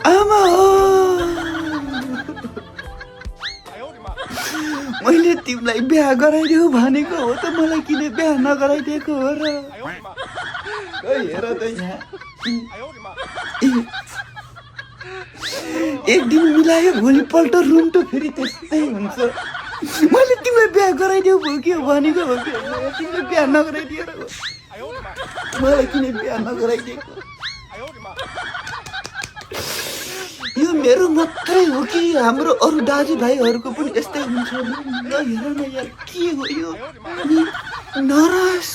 आमा हो मैले तिमीलाई बिहा गराइदेऊ भनेको हो त मलाई किन बिहा नगराइदिएको हो र हेर त यहाँ एक दिन मिलायो भोलिपल्ट रुम्टो फेरि त्यस्तै हुन्छ मैले तिमीलाई बिहा गराइदेऊ भयो कि भनेको हो कि तिमीले बिहा नगराइदिएर मलाई किन बिहा नगराइदिएको यो मेरो मात्रै हो कि हाम्रो अरू दाजुभाइहरूको पनि यस्तै हुन्छ ल हेर न यार के हो यो नरस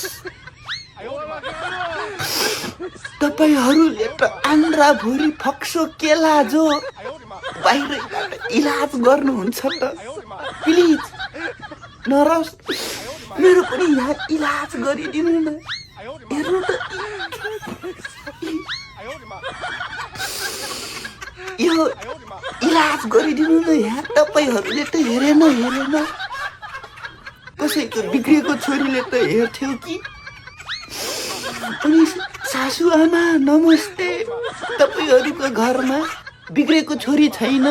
तपाईहरूले त आन्द्रा भुरी फक्सो केला जो बाहिरबाट इलाज गर्नुहुन्छ त प्लिज नरस मेरो पनि यहाँ इलाज गरिदिनु न हेर्नु त यो इलाज गरिदिनु न यहाँ तपाईँहरूले त हेरेन कसैको बिग्रेको छोरीले त हेर्थ्यो कि अनि सासु आमा नमस्ते तपाईँहरूको घरमा बिग्रेको छोरी छैन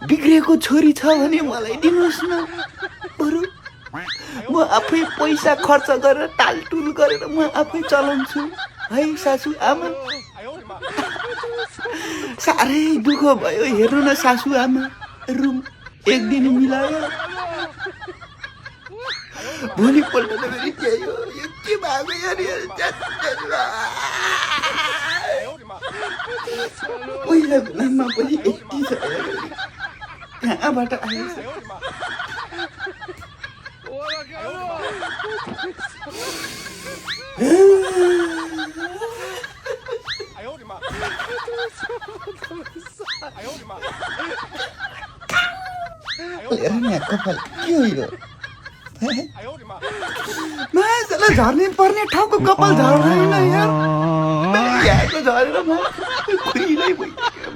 बिग्रेको छोरी छ भने मलाई दिनुहोस् न बरु म आफै पैसा खर्च गरेर टालटुल गरेर म आफै चलाउँछु है सासु आमा साह्रै दुःख भयो हेर्नु न सासु आमा रुम एक दिन मिलायो भोलिपल्ट त फेरि त्यही हो यो के भएको पहिलाको नाममा पनि 80 छ कहाँबाट आएछ कपाल के हो यो मान्छेलाई झर्ने पर्ने ठाउँको कपाल झर्दैन यार यहाँको झरेर म खुइलै भइसक्यो